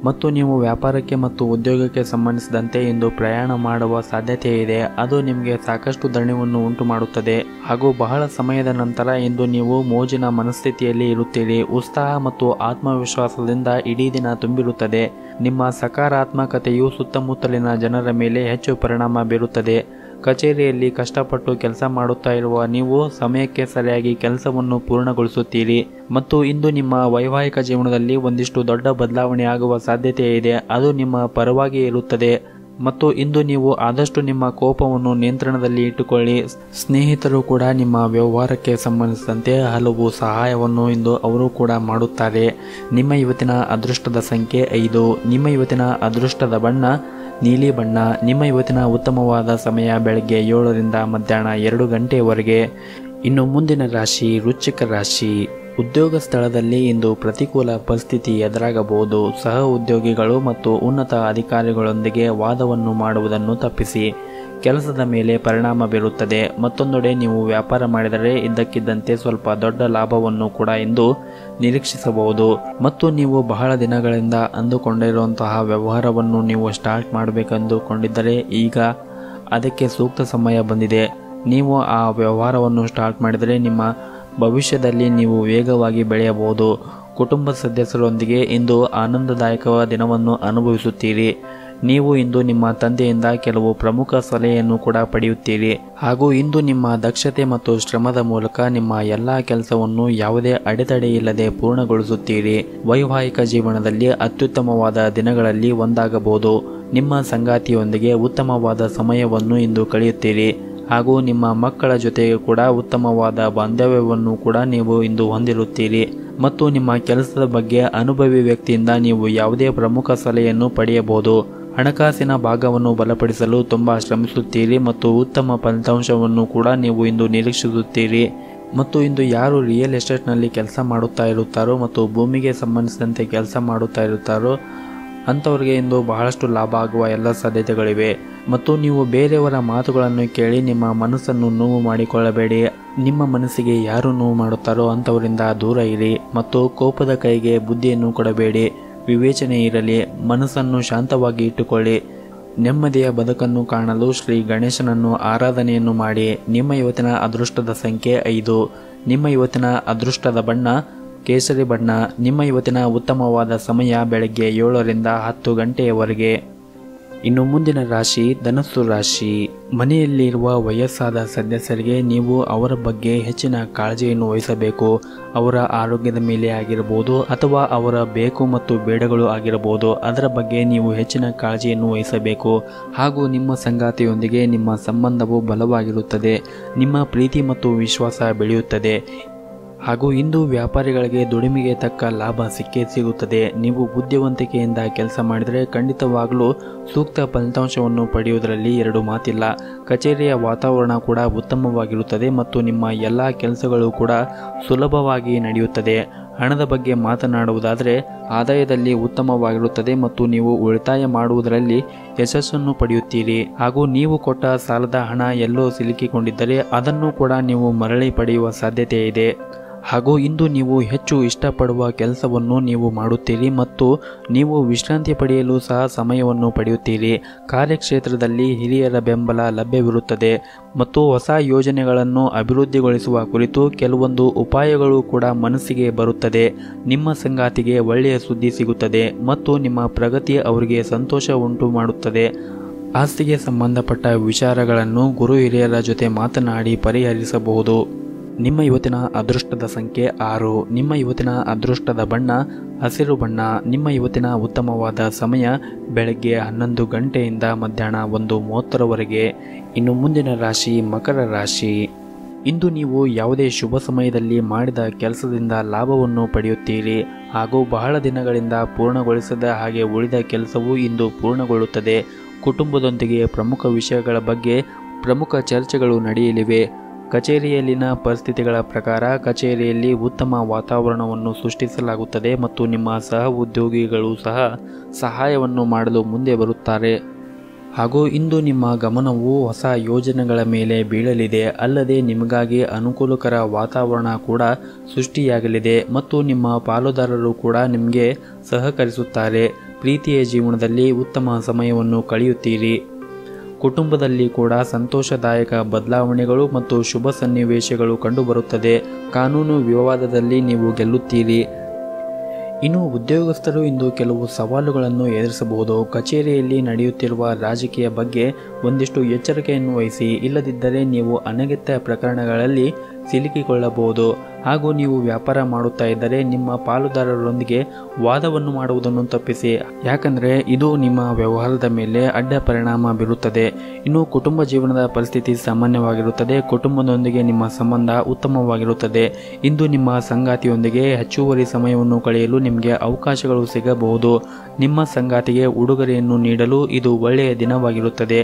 ಮತ್ತು ನೀವು ವ್ಯಾಪಾರಕ್ಕೆ ಮತ್ತು ಉದ್ಯೋಗಕ್ಕೆ ಸಂಬಂಧಿಸಿದಂತೆ ಇಂದು ಪ್ರಯಾಣ ಮಾಡುವ ಸಾಧ್ಯತೆ ಇದೆ. ಅದು ನಿಮಗೆ ಸಾಕಷ್ಟು ದಣಿವನ್ನು ಉಂಟು ಮಾಡುತ್ತದೆ ಹಾಗೂ ಬಹಳ ಸಮಯದ ನಂತರ ಇಂದು ನೀವು ಮೋಜಿನ ಮನಸ್ಥಿತಿಯಲ್ಲಿ ಇರುತ್ತೀರಿ. ಉತ್ಸಾಹ ಮತ್ತು ಆತ್ಮವಿಶ್ವಾಸದಿಂದ ಇಡೀ ದಿನ ತುಂಬಿರುತ್ತದೆ. ನಿಮ್ಮ ಸಕಾರಾತ್ಮಕತೆಯು ಸುತ್ತಮುತ್ತಲಿನ ಜನರ ಮೇಲೆ ಹೆಚ್ಚು ಪರಿಣಾಮ ಬೀರುತ್ತದೆ. ಕಚೇರಿಯಲ್ಲಿ ಕಷ್ಟಪಟ್ಟು ಕೆಲಸ ಮಾಡುತ್ತಾ ಇರುವ ನೀವು ಸಮಯಕ್ಕೆ ಸರಿಯಾಗಿ ಕೆಲಸವನ್ನು ಪೂರ್ಣಗೊಳಿಸುತ್ತೀರಿ ಮತ್ತು ಇಂದು ನಿಮ್ಮ ವೈವಾಹಿಕ ಜೀವನದಲ್ಲಿ ಒಂದಿಷ್ಟು ದೊಡ್ಡ ಬದಲಾವಣೆ ಆಗುವ ಸಾಧ್ಯತೆ ಇದೆ. ಅದು ನಿಮ್ಮ ಪರವಾಗಿ ಇರುತ್ತದೆ ಮತ್ತು ಇಂದು ನೀವು ಆದಷ್ಟು ನಿಮ್ಮ ಕೋಪವನ್ನು ನಿಯಂತ್ರಣದಲ್ಲಿ ಇಟ್ಟುಕೊಳ್ಳಿ. ಸ್ನೇಹಿತರು ಕೂಡ ನಿಮ್ಮ ವ್ಯವಹಾರಕ್ಕೆ ಸಂಬಂಧಿಸಿದಂತೆ ಹಲವು ಸಹಾಯವನ್ನು ಇಂದು ಅವರು ಕೂಡ ಮಾಡುತ್ತಾರೆ. ನಿಮ್ಮ ಇವತ್ತಿನ ಅದೃಷ್ಟದ ಸಂಖ್ಯೆ 5. ನಿಮ್ಮ ಇವತ್ತಿನ ಅದೃಷ್ಟದ ಬಣ್ಣ ನೀಲಿ ಬಣ್ಣ. ನಿಮ್ಮ ಇವತ್ತಿನ ಉತ್ತಮವಾದ ಸಮಯ ಬೆಳಗ್ಗೆ 7 ರಿಂದ ಮಧ್ಯಾಹ್ನ 2 ಗಂಟೆಯವರೆಗೆ. ಇನ್ನು ಮುಂದಿನ ರಾಶಿ ವೃಶ್ಚಿಕ ರಾಶಿ. ಉದ್ಯೋಗ ಸ್ಥಳದಲ್ಲಿ ಇಂದು ಪ್ರತಿಕೂಲ ಪರಿಸ್ಥಿತಿ ಎದುರಾಗಬಹುದು. ಸಹ ಉದ್ಯೋಗಿಗಳು ಮತ್ತು ಉನ್ನತ ಅಧಿಕಾರಿಗಳೊಂದಿಗೆ ವಾದವನ್ನು ಮಾಡುವುದನ್ನು ತಪ್ಪಿಸಿ. ಕೆಲಸದ ಮೇಲೆ ಪರಿಣಾಮ ಬೀರುತ್ತದೆ. ಮತ್ತೊಂದೆಡೆ ನೀವು ವ್ಯಾಪಾರ ಮಾಡಿದರೆ ಇದ್ದಕ್ಕಿದ್ದಂತೆ ಸ್ವಲ್ಪ ದೊಡ್ಡ ಲಾಭವನ್ನು ಕೂಡ ಇಂದು ನಿರೀಕ್ಷಿಸಬಹುದು ಮತ್ತು ನೀವು ಬಹಳ ದಿನಗಳಿಂದ ಅಂದುಕೊಂಡಿರುವಂತಹ ವ್ಯವಹಾರವನ್ನು ನೀವು ಸ್ಟಾರ್ಟ್ ಮಾಡಬೇಕೆಂದುಕೊಂಡಿದ್ದರೆ ಈಗ ಅದಕ್ಕೆ ಸೂಕ್ತ ಸಮಯ ಬಂದಿದೆ. ನೀವು ಆ ವ್ಯವಹಾರವನ್ನು ಸ್ಟಾರ್ಟ್ ಮಾಡಿದರೆ ನಿಮ್ಮ ಭವಿಷ್ಯದಲ್ಲಿ ನೀವು ವೇಗವಾಗಿ ಬೆಳೆಯಬಹುದು. ಕುಟುಂಬ ಸದಸ್ಯರೊಂದಿಗೆ ಇಂದು ಆನಂದದಾಯಕ ದಿನವನ್ನು ಅನುಭವಿಸುತ್ತೀರಿ. ನೀವು ಇಂದು ನಿಮ್ಮ ತಂದೆಯಿಂದ ಕೆಲವು ಪ್ರಮುಖ ಸಲಹೆಯನ್ನು ಕೂಡ ಪಡೆಯುತ್ತೀರಿ ಹಾಗೂ ಇಂದು ನಿಮ್ಮ ದಕ್ಷತೆ ಮತ್ತು ಶ್ರಮದ ಮೂಲಕ ನಿಮ್ಮ ಎಲ್ಲಾ ಕೆಲಸವನ್ನು ಯಾವುದೇ ಅಡೆತಡೆ ಇಲ್ಲದೆ ಪೂರ್ಣಗೊಳಿಸುತ್ತೀರಿ. ವೈವಾಹಿಕ ಜೀವನದಲ್ಲಿ ಅತ್ಯುತ್ತಮವಾದ ದಿನಗಳಲ್ಲಿ ಒಂದಾಗಬಹುದು. ನಿಮ್ಮ ಸಂಗಾತಿಯೊಂದಿಗೆ ಉತ್ತಮವಾದ ಸಮಯವನ್ನು ಇಂದು ಕಳೆಯುತ್ತೀರಿ ಹಾಗೂ ನಿಮ್ಮ ಮಕ್ಕಳ ಜೊತೆಗೆ ಕೂಡ ಉತ್ತಮವಾದ ಬಾಂಧವ್ಯವನ್ನು ಕೂಡ ನೀವು ಇಂದು ಹೊಂದಿರುತ್ತೀರಿ ಮತ್ತು ನಿಮ್ಮ ಕೆಲಸದ ಬಗ್ಗೆ ಅನುಭವಿ ವ್ಯಕ್ತಿಯಿಂದ ನೀವು ಯಾವುದೇ ಪ್ರಮುಖ ಸಲಹೆಯನ್ನು ಪಡೆಯಬಹುದು. ಹಣಕಾಸಿನ ಭಾಗವನ್ನು ಬಲಪಡಿಸಲು ತುಂಬಾ ಶ್ರಮಿಸುತ್ತೀರಿ ಮತ್ತು ಉತ್ತಮ ಫಲಿತಾಂಶವನ್ನು ಕೂಡ ನೀವು ಇಂದು ನಿರೀಕ್ಷಿಸುತ್ತೀರಿ ಮತ್ತು ಇಂದು ಯಾರು ರಿಯಲ್ ಎಸ್ಟೇಟ್ನಲ್ಲಿ ಕೆಲಸ ಮಾಡುತ್ತಾ ಇರುತ್ತಾರೋ ಮತ್ತು ಭೂಮಿಗೆ ಸಂಬಂಧಿಸಿದಂತೆ ಕೆಲಸ ಮಾಡುತ್ತಾ ಇರುತ್ತಾರೋ ಅಂಥವ್ರಿಗೆ ಇಂದು ಬಹಳಷ್ಟು ಲಾಭ ಆಗುವ ಎಲ್ಲ ಸಾಧ್ಯತೆಗಳಿವೆ ಮತ್ತು ನೀವು ಬೇರೆಯವರ ಮಾತುಗಳನ್ನು ಕೇಳಿ ನಿಮ್ಮ ಮನಸ್ಸನ್ನು ನೋವು ಮಾಡಿಕೊಳ್ಳಬೇಡಿ. ನಿಮ್ಮ ಮನಸ್ಸಿಗೆ ಯಾರು ನೋವು ಮಾಡುತ್ತಾರೋ ಅಂಥವರಿಂದ ದೂರ ಇರಿ ಮತ್ತು ಕೋಪದ ಕೈಗೆ ಬುದ್ಧಿಯನ್ನು ಕೊಡಬೇಡಿ. ವಿವೇಚನೆ ಇರಲಿ. ಮನಸ್ಸನ್ನು ಶಾಂತವಾಗಿ ಇಟ್ಟುಕೊಳ್ಳಿ. ನೆಮ್ಮದಿಯ ಬದುಕನ್ನು ಕಾಣಲು ಶ್ರೀ ಗಣೇಶನನ್ನು ಆರಾಧನೆಯನ್ನು ಮಾಡಿ. ನಿಮ್ಮ ಇವತ್ತಿನ ಅದೃಷ್ಟದ ಸಂಖ್ಯೆ 5. ನಿಮ್ಮ ಇವತ್ತಿನ ಅದೃಷ್ಟದ ಬಣ್ಣ ಕೇಸರಿ ಬಣ್ಣ. ನಿಮ್ಮ ಇವತ್ತಿನ ಉತ್ತಮವಾದ ಸಮಯ ಬೆಳಗ್ಗೆ 7 ರಿಂದ 10 ಗಂಟೆಯವರೆಗೆ. ಇನ್ನು ಮುಂದಿನ ರಾಶಿ ಧನಸ್ಸು ರಾಶಿ. ಮನೆಯಲ್ಲಿರುವ ವಯಸ್ಸಾದ ಸದಸ್ಯರಿಗೆ ನೀವು ಅವರ ಬಗ್ಗೆ ಹೆಚ್ಚಿನ ಕಾಳಜಿಯನ್ನು ವಹಿಸಬೇಕು. ಅವರ ಆರೋಗ್ಯದ ಮೇಲೆ ಆಗಿರಬಹುದು ಅಥವಾ ಅವರ ಬೇಕು ಮತ್ತು ಬೇಡಗಳು ಆಗಿರಬಹುದು. ಅದರ ಬಗ್ಗೆ ನೀವು ಹೆಚ್ಚಿನ ಕಾಳಜಿಯನ್ನು ವಹಿಸಬೇಕು ಹಾಗೂ ನಿಮ್ಮ ಸಂಗಾತಿಯೊಂದಿಗೆ ನಿಮ್ಮ ಸಂಬಂಧವು ಬಲವಾಗಿರುತ್ತದೆ. ನಿಮ್ಮ ಪ್ರೀತಿ ಮತ್ತು ವಿಶ್ವಾಸ ಬೆಳೆಯುತ್ತದೆ ಹಾಗೂ ಇಂದು ವ್ಯಾಪಾರಿಗಳಿಗೆ ದುಡಿಮೆಗೆ ತಕ್ಕ ಲಾಭ ಸಿಕ್ಕೇ ಸಿಗುತ್ತದೆ. ನೀವು ಬುದ್ಧಿವಂತಿಕೆಯಿಂದ ಕೆಲಸ ಮಾಡಿದರೆ ಖಂಡಿತವಾಗಲೂ ಸೂಕ್ತ ಫಲಿತಾಂಶವನ್ನು ಪಡೆಯುವುದರಲ್ಲಿ ಎರಡು ಮಾತಿಲ್ಲ. ಕಚೇರಿಯ ವಾತಾವರಣ ಕೂಡ ಉತ್ತಮವಾಗಿರುತ್ತದೆ ಮತ್ತು ನಿಮ್ಮ ಎಲ್ಲ ಕೆಲಸಗಳು ಕೂಡ ಸುಲಭವಾಗಿ ನಡೆಯುತ್ತದೆ. ಹಣದ ಬಗ್ಗೆ ಮಾತನಾಡುವುದಾದರೆ ಆದಾಯದಲ್ಲಿ ಉತ್ತಮವಾಗಿರುತ್ತದೆ ಮತ್ತು ನೀವು ಉಳಿತಾಯ ಮಾಡುವುದರಲ್ಲಿ ಯಶಸ್ಸನ್ನು ಪಡೆಯುತ್ತೀರಿ. ಹಾಗೂ ನೀವು ಕೊಟ್ಟ ಸಾಲದ ಹಣ ಎಲ್ಲೋ ಸಿಲುಕಿಕೊಂಡಿದ್ದರೆ ಅದನ್ನು ಕೂಡ ನೀವು ಮರಳಿ ಪಡೆಯುವ ಸಾಧ್ಯತೆ ಇದೆ. ಹಾಗೂ ಇಂದು ನೀವು ಹೆಚ್ಚು ಇಷ್ಟಪಡುವ ಕೆಲಸವನ್ನು ನೀವು ಮಾಡುತ್ತೀರಿ ಮತ್ತು ನೀವು ವಿಶ್ರಾಂತಿ ಪಡೆಯಲು ಸಹ ಸಮಯವನ್ನು ಪಡೆಯುತ್ತೀರಿ. ಕಾರ್ಯಕ್ಷೇತ್ರದಲ್ಲಿ ಹಿರಿಯರ ಬೆಂಬಲ ಲಭ್ಯವಿರುತ್ತದೆ ಮತ್ತು ಹೊಸ ಯೋಜನೆಗಳನ್ನು ಅಭಿವೃದ್ಧಿಗೊಳಿಸುವ ಕುರಿತು ಕೆಲವೊಂದು ಉಪಾಯಗಳು ಕೂಡ ಮನಸ್ಸಿಗೆ ಬರುತ್ತದೆ. ನಿಮ್ಮ ಸಂಗಾತಿಗೆ ಒಳ್ಳೆಯ ಸುದ್ದಿ ಸಿಗುತ್ತದೆ ಮತ್ತು ನಿಮ್ಮ ಪ್ರಗತಿ ಅವರಿಗೆ ಸಂತೋಷ ಉಂಟು ಮಾಡುತ್ತದೆ. ಆಸ್ತಿಗೆ ಸಂಬಂಧಪಟ್ಟ ವಿಚಾರಗಳನ್ನು ಗುರು ಹಿರಿಯರ ಜೊತೆ ಮಾತನಾಡಿ ಪರಿಹರಿಸಬಹುದು. ನಿಮ್ಮ ಇವತ್ತಿನ ಅದೃಷ್ಟದ ಸಂಖ್ಯೆ 6. ನಿಮ್ಮ ಇವತ್ತಿನ ಅದೃಷ್ಟದ ಬಣ್ಣ ಹಸಿರು ಬಣ್ಣ. ನಿಮ್ಮ ಇವತ್ತಿನ ಉತ್ತಮವಾದ ಸಮಯ ಬೆಳಗ್ಗೆ 11 ಗಂಟೆಯಿಂದ ಮಧ್ಯಾಹ್ನ 1:30ವರೆಗೆ. ಇನ್ನು ಮುಂದಿನ ರಾಶಿ ಮಕರ ರಾಶಿ. ಇಂದು ನೀವು ಯಾವುದೇ ಶುಭ ಸಮಯದಲ್ಲಿ ಮಾಡಿದ ಕೆಲಸದಿಂದ ಲಾಭವನ್ನು ಪಡೆಯುತ್ತೀರಿ ಹಾಗೂ ಬಹಳ ದಿನಗಳಿಂದ ಪೂರ್ಣಗೊಳಿಸದ ಹಾಗೆ ಉಳಿದ ಕೆಲಸವು ಇಂದು ಪೂರ್ಣಗೊಳ್ಳುತ್ತದೆ. ಕುಟುಂಬದೊಂದಿಗೆ ಪ್ರಮುಖ ವಿಷಯಗಳ ಬಗ್ಗೆ ಪ್ರಮುಖ ಚರ್ಚೆಗಳು ನಡೆಯಲಿವೆ. ಕಚೇರಿಯಲ್ಲಿನ ಪರಿಸ್ಥಿತಿಗಳ ಪ್ರಕಾರ ಕಚೇರಿಯಲ್ಲಿ ಉತ್ತಮ ವಾತಾವರಣವನ್ನು ಸೃಷ್ಟಿಸಲಾಗುತ್ತದೆ ಮತ್ತು ನಿಮ್ಮ ಸಹ ಉದ್ಯೋಗಿಗಳು ಸಹ ಸಹಾಯವನ್ನು ಮಾಡಲು ಮುಂದೆ ಬರುತ್ತಾರೆ. ಹಾಗೂ ಇಂದು ನಿಮ್ಮ ಗಮನವು ಹೊಸ ಯೋಜನೆಗಳ ಮೇಲೆ ಬೀಳಲಿದೆ. ಅಲ್ಲದೆ ನಿಮಗಾಗಿ ಅನುಕೂಲಕರ ವಾತಾವರಣ ಕೂಡ ಸೃಷ್ಟಿಯಾಗಲಿದೆ ಮತ್ತು ನಿಮ್ಮ ಪಾಲುದಾರರು ಕೂಡ ನಿಮಗೆ ಸಹಕರಿಸುತ್ತಾರೆ. ಪ್ರೀತಿಯ ಜೀವನದಲ್ಲಿ ಉತ್ತಮ ಸಮಯವನ್ನು ಕಳೆಯುತ್ತೀರಿ. ಕುಟುಂಬದಲ್ಲಿ ಕೂಡ ಸಂತೋಷದಾಯಕ ಬದಲಾವಣೆಗಳು ಮತ್ತು ಶುಭ ಸನ್ನಿವೇಶಗಳು ಕಂಡುಬರುತ್ತದೆ. ಕಾನೂನು ವಿವಾದದಲ್ಲಿ ನೀವು ಗೆಲ್ಲುತ್ತೀರಿ. ಇನ್ನು ಉದ್ಯೋಗಸ್ಥರು ಇಂದು ಕೆಲವು ಸವಾಲುಗಳನ್ನು ಎದುರಿಸಬಹುದು. ಕಚೇರಿಯಲ್ಲಿ ನಡೆಯುತ್ತಿರುವ ರಾಜಕೀಯ ಬಗ್ಗೆ ಒಂದಿಷ್ಟು ಎಚ್ಚರಿಕೆಯನ್ನು ವಹಿಸಿ, ಇಲ್ಲದಿದ್ದರೆ ನೀವು ಅನಗತ್ಯ ಪ್ರಕರಣಗಳಲ್ಲಿ ಸಿಲುಕಿಕೊಳ್ಳಬಹುದು. ಹಾಗೂ ನೀವು ವ್ಯಾಪಾರ ಮಾಡುತ್ತಾ ಇದ್ದರೆ ನಿಮ್ಮ ಪಾಲುದಾರರೊಂದಿಗೆ ವಾದವನ್ನು ಮಾಡುವುದನ್ನು ತಪ್ಪಿಸಿ, ಯಾಕಂದರೆ ಇದು ನಿಮ್ಮ ವ್ಯವಹಾರದ ಮೇಲೆ ಅಡ್ಡ ಪರಿಣಾಮ ಬೀರುತ್ತದೆ. ಇನ್ನು ಕುಟುಂಬ ಜೀವನದ ಪರಿಸ್ಥಿತಿ ಸಾಮಾನ್ಯವಾಗಿರುತ್ತದೆ. ಕುಟುಂಬದೊಂದಿಗೆ ನಿಮ್ಮ ಸಂಬಂಧ ಉತ್ತಮವಾಗಿರುತ್ತದೆ. ಇಂದು ನಿಮ್ಮ ಸಂಗಾತಿಯೊಂದಿಗೆ ಹೆಚ್ಚುವರಿ ಸಮಯವನ್ನು ಕಳೆಯಲು ನಿಮಗೆ ಅವಕಾಶಗಳು ಸಿಗಬಹುದು. ನಿಮ್ಮ ಸಂಗಾತಿಗೆ ಉಡುಗೊರೆಯನ್ನು ನೀಡಲು ಇದು ಒಳ್ಳೆಯ ದಿನವಾಗಿರುತ್ತದೆ.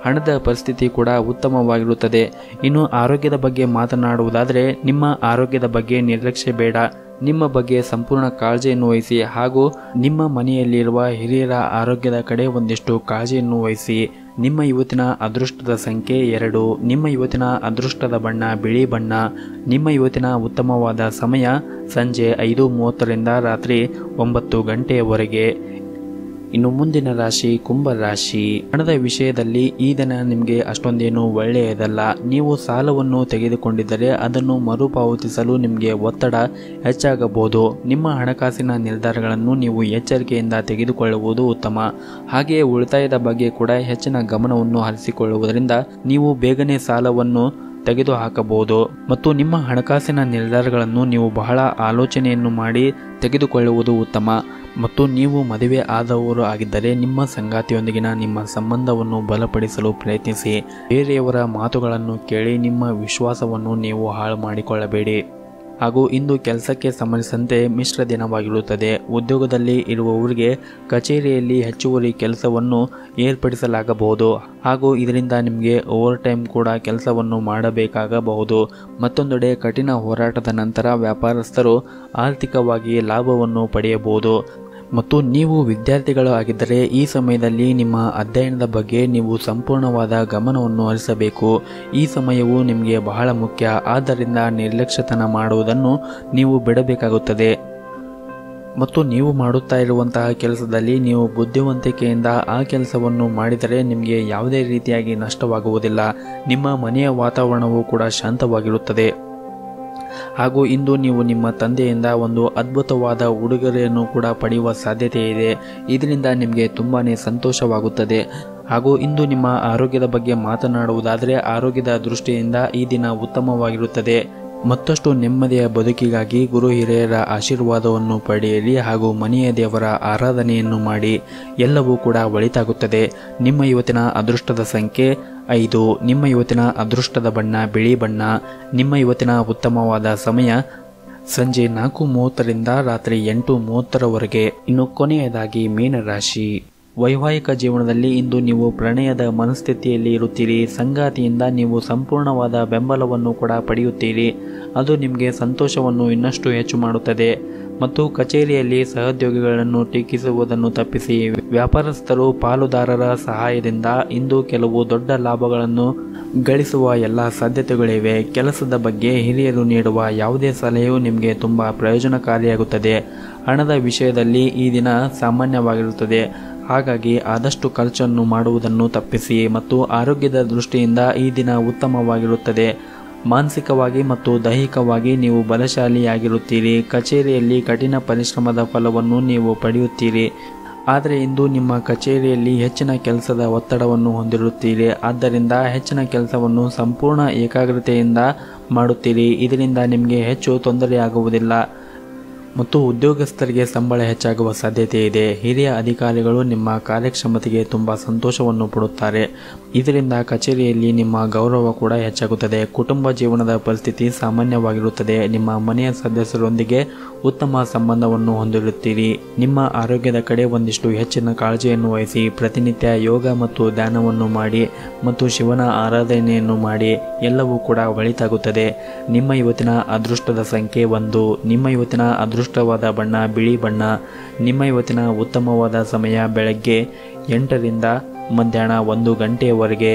ಹಣದ ಪರಿಸ್ಥಿತಿ ಕೂಡ ಉತ್ತಮವಾಗಿರುತ್ತದೆ. ಇನ್ನು ಆರೋಗ್ಯದ ಬಗ್ಗೆ ಮಾತನಾಡುವುದಾದರೆ ನಿಮ್ಮ ಆರೋಗ್ಯದ ಬಗ್ಗೆ ನಿರ್ಲಕ್ಷ್ಯ ಬೇಡ. ನಿಮ್ಮ ಬಗ್ಗೆ ಸಂಪೂರ್ಣ ಕಾಳಜಿಯನ್ನು ವಹಿಸಿ ಹಾಗೂ ನಿಮ್ಮ ಮನೆಯಲ್ಲಿರುವ ಹಿರಿಯರ ಆರೋಗ್ಯದ ಕಡೆ ಒಂದಿಷ್ಟು ಕಾಳಜಿಯನ್ನು ವಹಿಸಿ. ನಿಮ್ಮ ಇವತ್ತಿನ ಅದೃಷ್ಟದ ಸಂಖ್ಯೆ 2. ನಿಮ್ಮ ಇವತ್ತಿನ ಅದೃಷ್ಟದ ಬಣ್ಣ ಬಿಳಿ ಬಣ್ಣ. ನಿಮ್ಮ ಇವತ್ತಿನ ಉತ್ತಮವಾದ ಸಮಯ ಸಂಜೆ 5:30ರಿಂದ ರಾತ್ರಿ 9 ಗಂಟೆಯವರೆಗೆ. ಇನ್ನು ಮುಂದಿನ ರಾಶಿ ಕುಂಭ ರಾಶಿ. ಹಣದ ವಿಷಯದಲ್ಲಿ ಈ ದಿನ ನಿಮಗೆ ಅಷ್ಟೊಂದೇನು ಒಳ್ಳೆಯದಲ್ಲ. ನೀವು ಸಾಲವನ್ನು ತೆಗೆದುಕೊಂಡಿದ್ದರೆ ಅದನ್ನು ಮರುಪಾವತಿಸಲು ನಿಮಗೆ ಒತ್ತಡ ಹೆಚ್ಚಾಗಬಹುದು. ನಿಮ್ಮ ಹಣಕಾಸಿನ ನಿರ್ಧಾರಗಳನ್ನು ನೀವು ಎಚ್ಚರಿಕೆಯಿಂದ ತೆಗೆದುಕೊಳ್ಳುವುದು ಉತ್ತಮ. ಹಾಗೆಯೇ ಉಳಿತಾಯದ ಬಗ್ಗೆ ಕೂಡ ಹೆಚ್ಚಿನ ಗಮನವನ್ನು ಹರಿಸಿಕೊಳ್ಳುವುದರಿಂದ ನೀವು ಬೇಗನೆ ಸಾಲವನ್ನು ತೆಗೆದುಹಾಕಬಹುದು ಮತ್ತು ನಿಮ್ಮ ಹಣಕಾಸಿನ ನಿರ್ಧಾರಗಳನ್ನು ನೀವು ಬಹಳ ಆಲೋಚನೆಯನ್ನು ಮಾಡಿ ತೆಗೆದುಕೊಳ್ಳುವುದು ಉತ್ತಮ. ಮತ್ತು ನೀವು ಮದುವೆ ಆದವರು ಆಗಿದ್ದರೆ ನಿಮ್ಮ ಸಂಗಾತಿಯೊಂದಿಗಿನ ನಿಮ್ಮ ಸಂಬಂಧವನ್ನು ಬಲಪಡಿಸಲು ಪ್ರಯತ್ನಿಸಿ. ಬೇರೆಯವರ ಮಾತುಗಳನ್ನು ಕೇಳಿ ನಿಮ್ಮ ವಿಶ್ವಾಸವನ್ನು ನೀವು ಹಾಳು ಮಾಡಿಕೊಳ್ಳಬೇಡಿ. ಹಾಗೂ ಇಂದು ಕೆಲಸಕ್ಕೆ ಸಂಬಂಧಿಸಿದಂತೆ ಮಿಶ್ರ ದಿನವಾಗಿರುತ್ತದೆ. ಉದ್ಯೋಗದಲ್ಲಿ ಇರುವವರಿಗೆ ಕಚೇರಿಯಲ್ಲಿ ಹೆಚ್ಚುವರಿ ಕೆಲಸವನ್ನು ಏರ್ಪಡಿಸಲಾಗಬಹುದು ಹಾಗೂ ಇದರಿಂದ ನಿಮಗೆ ಓವರ್ ಟೈಮ್ ಕೂಡ ಕೆಲಸವನ್ನು ಮಾಡಬೇಕಾಗಬಹುದು. ಮತ್ತೊಂದೆಡೆ ಕಠಿಣ ಹೋರಾಟದ ನಂತರ ವ್ಯಾಪಾರಸ್ಥರು ಆರ್ಥಿಕವಾಗಿ ಲಾಭವನ್ನು ಪಡೆಯಬಹುದು. ಮತ್ತು ನೀವು ವಿದ್ಯಾರ್ಥಿಗಳು ಆಗಿದ್ದರೆ ಈ ಸಮಯದಲ್ಲಿ ನಿಮ್ಮ ಅಧ್ಯಯನದ ಬಗ್ಗೆ ನೀವು ಸಂಪೂರ್ಣವಾದ ಗಮನವನ್ನು ಹರಿಸಬೇಕು. ಈ ಸಮಯವು ನಿಮಗೆ ಬಹಳ ಮುಖ್ಯ. ಆದ್ದರಿಂದ ನಿರ್ಲಕ್ಷ್ಯತನ ಮಾಡುವುದನ್ನು ನೀವು ಬಿಡಬೇಕಾಗುತ್ತದೆ. ಮತ್ತು ನೀವು ಮಾಡುತ್ತಾ ಇರುವಂತಹ ಕೆಲಸದಲ್ಲಿ ನೀವು ಬುದ್ಧಿವಂತಿಕೆಯಿಂದ ಆ ಕೆಲಸವನ್ನು ಮಾಡಿದರೆ ನಿಮಗೆ ಯಾವುದೇ ರೀತಿಯಾಗಿ ನಷ್ಟವಾಗುವುದಿಲ್ಲ. ನಿಮ್ಮ ಮನೆಯ ವಾತಾವರಣವು ಕೂಡ ಶಾಂತವಾಗಿರುತ್ತದೆ. ಹಾಗೂ ಇಂದು ನೀವು ನಿಮ್ಮ ತಂದೆಯಿಂದ ಒಂದು ಅದ್ಭುತವಾದ ಉಡುಗೊರೆಯನ್ನು ಕೂಡ ಪಡೆಯುವ ಸಾಧ್ಯತೆ ಇದೆ. ಇದರಿಂದ ನಿಮಗೆ ತುಂಬಾ ಸಂತೋಷವಾಗುತ್ತದೆ. ಹಾಗೂ ಇಂದು ನಿಮ್ಮ ಆರೋಗ್ಯದ ಬಗ್ಗೆ ಮಾತನಾಡುವುದಾದರೆ ಆರೋಗ್ಯದ ದೃಷ್ಟಿಯಿಂದ ಈ ದಿನ ಉತ್ತಮವಾಗಿರುತ್ತದೆ. ಮತ್ತಷ್ಟು ನೆಮ್ಮದಿಯ ಬದುಕಿಗಾಗಿ ಗುರು ಹಿರಿಯರ ಆಶೀರ್ವಾದವನ್ನು ಪಡೆಯಿರಿ ಹಾಗೂ ಮನೆಯ ದೇವರ ಆರಾಧನೆಯನ್ನು ಮಾಡಿ. ಎಲ್ಲವೂ ಕೂಡ ಒಳಿತಾಗುತ್ತದೆ. ನಿಮ್ಮ ಇವತ್ತಿನ ಅದೃಷ್ಟದ ಸಂಖ್ಯೆ 5. ನಿಮ್ಮ ಇವತ್ತಿನ ಅದೃಷ್ಟದ ಬಣ್ಣ ಬಿಳಿ ಬಣ್ಣ. ನಿಮ್ಮ ಇವತ್ತಿನ ಉತ್ತಮವಾದ ಸಮಯ ಸಂಜೆ 4:30ರಿಂದ ರಾತ್ರಿ 8:30ರವರೆಗೆ. ಇನ್ನು ಕೊನೆಯದಾಗಿ ಮೀನರಾಶಿ. ವೈವಾಹಿಕ ಜೀವನದಲ್ಲಿ ಇಂದು ನೀವು ಪ್ರಣಯದ ಮನಸ್ಥಿತಿಯಲ್ಲಿ ಇರುತ್ತೀರಿ. ಸಂಗಾತಿಯಿಂದ ನೀವು ಸಂಪೂರ್ಣವಾದ ಬೆಂಬಲವನ್ನು ಕೂಡ ಪಡೆಯುತ್ತೀರಿ. ಅದು ನಿಮಗೆ ಸಂತೋಷವನ್ನು ಇನ್ನಷ್ಟು ಹೆಚ್ಚು ಮಾಡುತ್ತದೆ. ಮತ್ತು ಕಚೇರಿಯಲ್ಲಿ ಸಹೋದ್ಯೋಗಿಗಳನ್ನು ಟೀಕಿಸುವುದನ್ನು ತಪ್ಪಿಸಿ. ವ್ಯಾಪಾರಸ್ಥರು ಪಾಲುದಾರರ ಸಹಾಯದಿಂದ ಇಂದು ಕೆಲವು ದೊಡ್ಡ ಲಾಭಗಳನ್ನು ಗಳಿಸುವ ಎಲ್ಲ ಸಾಧ್ಯತೆಗಳಿವೆ. ಕೆಲಸದ ಬಗ್ಗೆ ಹಿರಿಯರು ನೀಡುವ ಯಾವುದೇ ಸಲಹೆಯೂ ನಿಮಗೆ ತುಂಬ ಪ್ರಯೋಜನಕಾರಿಯಾಗುತ್ತದೆ. ಹಣದ ವಿಷಯದಲ್ಲಿ ಈ ದಿನ ಸಾಮಾನ್ಯವಾಗಿರುತ್ತದೆ. ಹಾಗಾಗಿ ಆದಷ್ಟು ಖರ್ಚನ್ನು ಮಾಡುವುದನ್ನು ತಪ್ಪಿಸಿ. ಮತ್ತು ಆರೋಗ್ಯದ ದೃಷ್ಟಿಯಿಂದ ಈ ದಿನ ಉತ್ತಮವಾಗಿರುತ್ತದೆ. ಮಾನಸಿಕವಾಗಿ ಮತ್ತು ದೈಹಿಕವಾಗಿ ನೀವು ಬಲಶಾಲಿಯಾಗಿರುತ್ತೀರಿ. ಕಚೇರಿಯಲ್ಲಿ ಕಠಿಣ ಪರಿಶ್ರಮದ ಫಲವನ್ನು ನೀವು ಪಡೆಯುತ್ತೀರಿ. ಆದರೆ ಇಂದು ನಿಮ್ಮ ಕಚೇರಿಯಲ್ಲಿ ಹೆಚ್ಚಿನ ಕೆಲಸದ ಒತ್ತಡವನ್ನು ಹೊಂದಿರುತ್ತೀರಿ. ಆದ್ದರಿಂದ ಹೆಚ್ಚಿನ ಕೆಲಸವನ್ನು ಸಂಪೂರ್ಣ ಏಕಾಗ್ರತೆಯಿಂದ ಮಾಡುತ್ತೀರಿ. ಇದರಿಂದ ನಿಮಗೆ ಹೆಚ್ಚು ತೊಂದರೆಯಾಗುವುದಿಲ್ಲ ಮತ್ತು ಉದ್ಯೋಗಸ್ಥರಿಗೆ ಸಂಬಳ ಹೆಚ್ಚಾಗುವ ಸಾಧ್ಯತೆ ಇದೆ. ಹಿರಿಯ ಅಧಿಕಾರಿಗಳು ನಿಮ್ಮ ಕಾರ್ಯಕ್ಷಮತೆಗೆ ತುಂಬ ಸಂತೋಷವನ್ನು ಪಡುತ್ತಾರೆ. ಇದರಿಂದ ಕಚೇರಿಯಲ್ಲಿ ನಿಮ್ಮ ಗೌರವ ಕೂಡ ಹೆಚ್ಚಾಗುತ್ತದೆ. ಕುಟುಂಬ ಜೀವನದ ಪರಿಸ್ಥಿತಿ ಸಾಮಾನ್ಯವಾಗಿರುತ್ತದೆ. ನಿಮ್ಮ ಮನೆಯ ಸದಸ್ಯರೊಂದಿಗೆ ಉತ್ತಮ ಸಂಬಂಧವನ್ನು ಹೊಂದಿರುತ್ತೀರಿ. ನಿಮ್ಮ ಆರೋಗ್ಯದ ಕಡೆ ಒಂದಿಷ್ಟು ಹೆಚ್ಚಿನ ಕಾಳಜಿಯನ್ನು ವಹಿಸಿ. ಪ್ರತಿನಿತ್ಯ ಯೋಗ ಮತ್ತು ಧ್ಯಾನವನ್ನು ಮಾಡಿ ಮತ್ತು ಶಿವನ ಆರಾಧನೆಯನ್ನು ಮಾಡಿ. ಎಲ್ಲವೂ ಕೂಡ ಒಳಿತಾಗುತ್ತದೆ. ನಿಮ್ಮ ಇವತ್ತಿನ ಅದೃಷ್ಟದ ಸಂಖ್ಯೆ 1. ನಿಮ್ಮ ಇವತ್ತಿನ ಅದೃಷ್ಟವಾದ ಬಣ್ಣ ಬಿಳಿ ಬಣ್ಣ. ನಿಮ್ಮ ಇವತ್ತಿನ ಉತ್ತಮವಾದ ಸಮಯ ಬೆಳಗ್ಗೆ 8ರಿಂದ ಮಧ್ಯಾಹ್ನ 1 ಗಂಟೆಯವರೆಗೆ.